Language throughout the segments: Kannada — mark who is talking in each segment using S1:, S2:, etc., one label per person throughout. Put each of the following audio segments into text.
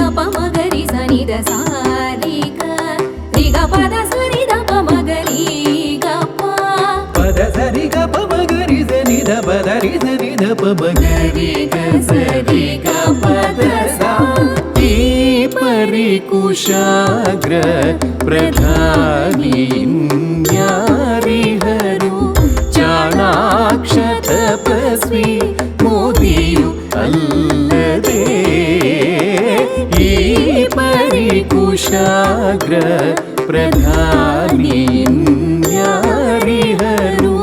S1: ಪ ಮಗರಿ ಸನಿ ದ ಸಾರಿ ಗ ರಿ ಗ ಪದ ಸರಿ ದ ಪ ಮಗರಿ ಗ ಪ
S2: ಪದ ಸರಿ ಗ ಪ ಮಗರಿ ಸನಿ ದ ಪದ ರಿ ಸನಿ ದ ಪ ಮಗರಿ ಗ ಸರಿ ಗ ಪದ ಸಾ ಈ ಪರಿ ಕುಶಾಗ್ರ ಪ್ರಧಾನಿ ನ್ಯಾರಿಹರು ಚಾಣಾಕ್ಷ ತಪಸ್ವಿ ಮೋದಿಯು ಅಲ್ಲದೆ ಈ ಪರಿ ಕುಶಾಗ್ರ ಪ್ರಧಾನಿ ನ್ಯಾರಿಹರು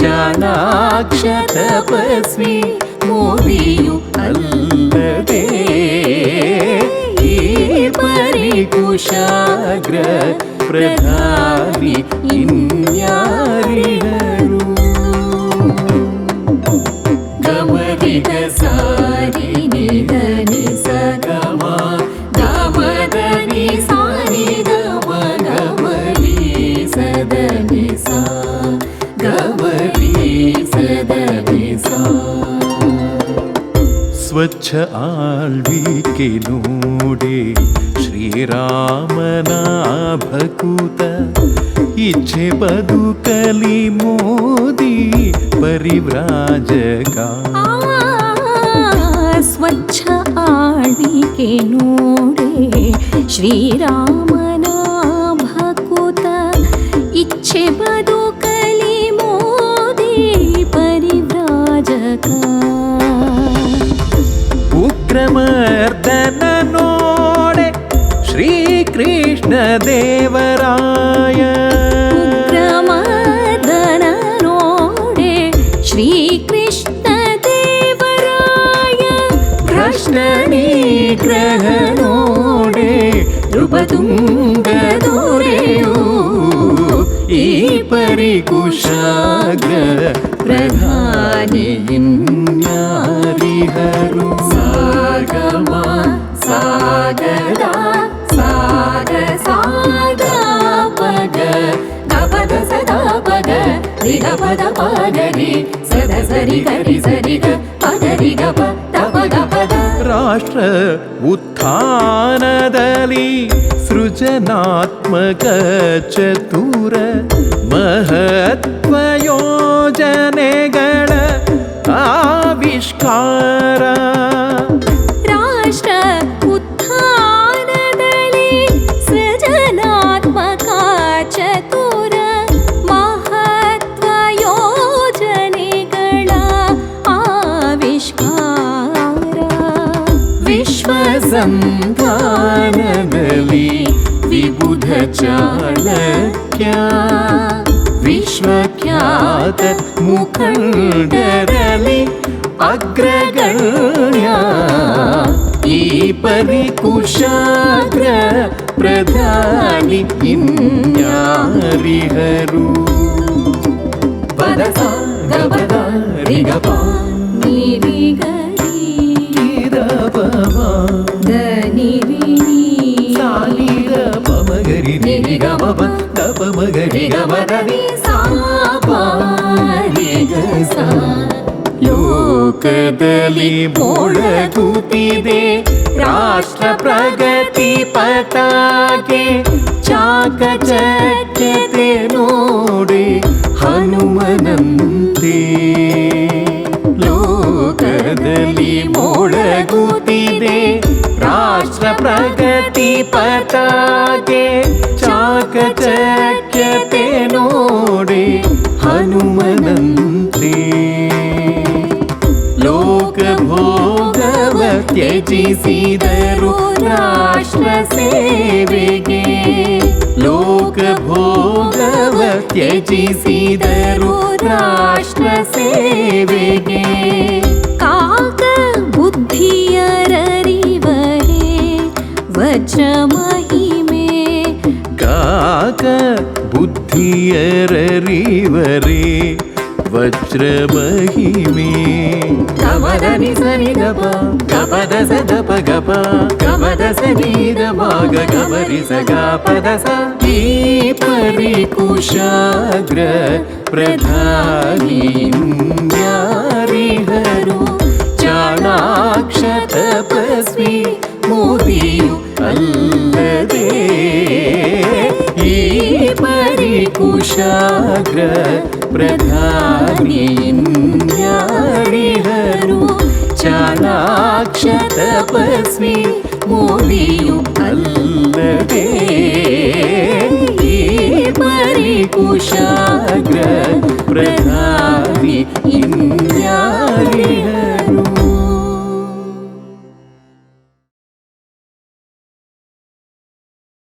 S2: ಚಾಣಾಕ್ಷ ತಪಸ್ವಿ ಮೋದಿಯು ಅಲ್ಲದೆ ಈ ಪರಿ ಕುಶಾಗ್ರ ಪ್ರಧಾನಿ ಇನ್ಯಾರಿಹರು ಗಮರಿ ಗ ಸಾರಿ ನಿ ದ ನಿ ಸ ಗಮ ಗಮದ ನಿ ಸಾರಿ ಗಮ ಗಮರಿ ಸದ ನಿ ಸ ಗಮರಿ ಸದ ನಿ ಸ ಸ್ವಚ್ಛ ಆಳ್ವಿಕೆ ನೋಡೆ ಶ್ರೀರಾಮನ ಭಕುತ ಇಚ್ಛೆ ಬದುಕಲಿ ಮೋದಿ ಪರಿವ್ರಾಜಕ
S1: ಸ್ವಚ್ಛ ಆಳ್ವಿಕೆ ನೋಡೆ ಶ್ರೀರಾಮನ ಭಕುತ ಇಚ್ಛೆ ಬದುಕಲಿ ಮೋದಿ ಪರಿವ್ರಾಜಕ
S2: ಉಗ್ರಮರ್ದನ ನೋಡೆ ಶ್ರೀಕೃಷ್ಣ ದೇವರಾಯ
S1: ಉಗ್ರಮರ್ದನ ನೋಡೆ ಶ್ರೀಕೃಷ್ಣ ದೇವರಾಯ
S2: ಕೃಷ್ಣ ನಿಗ್ರಹ ನೋಡೆ ನೃಪತುಂಗ ದೊರೆಯು ಈ ಪರಿ ಕುಶಾಗ್ರ ಪ್ರಧಾನಿ ಇನ್ಯಾರಿಹರು ಸಾಗಮ ಸಾಗದ ಸಾಗ ಸಾಗ ಪಗ ಗಪದ ಸದಾ ಪಗ ರಿ ಗ ಪದ ಪಗರಿ ಸದ ಸರಿ ಗರಿ ಸರಿ ಗ ಪಗರಿ ಗ ಪ ತಪ ಗ ಪದ ರಾಷ್ಟ್ರ ಉತ್ಥಾನದಲ್ಲಿ ಸೃಜನಾತ್ಮಕ ಚತುರ ಮಹತ್ವ ಯೋಜನೆಗಳ ಆವಿಷ್ಕಾರ
S1: ರಾಷ್ಟ್ರ ಉತ್ಥಾನದಲ್ಲಿ ಸೃಜನಾತ್ಮಕ ಚತುರ ಮಹತ್ವ ಯೋಜನೆಗಳ ಆವಿಷ್ಕಾರ
S2: ವಿಶ್ವ ಸಂಧಾನದಲ್ಲಿ ವಿಬುಧ ಚಾಣಕ್ಯ ವಿಶ್ವಖ್ಯಾತ ಮುಖಂಡರಲ್ಲಿ ಅಗ್ರಗಣ್ಯ ಈ ಪರಿ ಕುಶಾಗ್ರ ಪ್ರಧಾನಿ ಇನ್ಯಾರಿಹರು ಪದ ಸಾ ಗ ಪದ ರಿ ಗ ಪ
S1: ನಿ ರಿ ಗ ರಿ
S2: ದ ಪ ಮ
S1: ದ ನಿ ರಿ ನಿ
S2: ಸಾ ನಿ ದ ಪ ಮ ಗ ರಿ ನಿ ರಿ ಗ ಮ ಪ ದ ಪ ಮ ಗ ರಿ ಗ ಮ ದ ನಿ
S1: ಸಾ ಪ ರಿ ಗ ಸಾ
S2: ಲೋಕದಲ್ಲಿ ಮೊಳಗುತ್ತಿದೆ ರಾಷ್ಟ್ರ ಪ್ರಗತಿ ಪತಾಕೆ ಚಾಕಚಕ್ಯತೆ ನೋಡಿ ಹನುಮನಂತೆ ಲೋಕದಲ್ಲಿ ಮೊಳಗುತ್ತಿದೆ ರಾಷ್ಟ್ರ ಪ್ರಗತಿ ಪತಾಕೆ ಚಾಕಚಕ್ಯತೆ ನೋಡಿ ಹನುಮನಂತೆ ಲೋಕಭೋಗವ ತ್ಯಜಿಸಿದರು ರಾಷ್ಟ್ರ ಸೇವೆಗೆ ಲೋಕಭೋಗವ ತ್ಯಜಿಸಿದರು ರಾಷ್ಟ್ರ ಸೇವೆಗೆ
S1: ಕಾಕ ಬುದ್ಧಿಯರರಿವರೇ ವಜ್ರ ಮಹಿಮೆ
S2: ಕಾಕ ಬುದ್ಧಿಯರರಿವರೇ ವಜ್ರ ಮಹಿಮೆ ಗಮದ ನಿ ಸನಿ ದ ಪ ಗಪದ ಸದ ಪ ಗಪ ಗಮದ ಸನಿ ದ ಭಾಗ ಗಮರಿ ಸ ಗ ಪದ ಸ ಈ ಪರಿ ಕುಶಾಗ್ರ ಪ್ರಧಾನಿ ನ್ಯಾರಿಹರು ಚಾಣಾಕ್ಷ ತಪಸ್ವಿ ಮೋದಿಯು ಪರಿಕುಶಾಗ್ರ ಪ್ರಧಾನಿ ಇನ್ಯಾರಿಹರು ಚಾಣಾಕ್ಷ ತಪಸ್ವಿ ಮೋದಿಯು ಅಲ್ಲದೆ ಈ ಪರಿಕುಶಾಗ್ರ ಪ್ರಧಾನಿ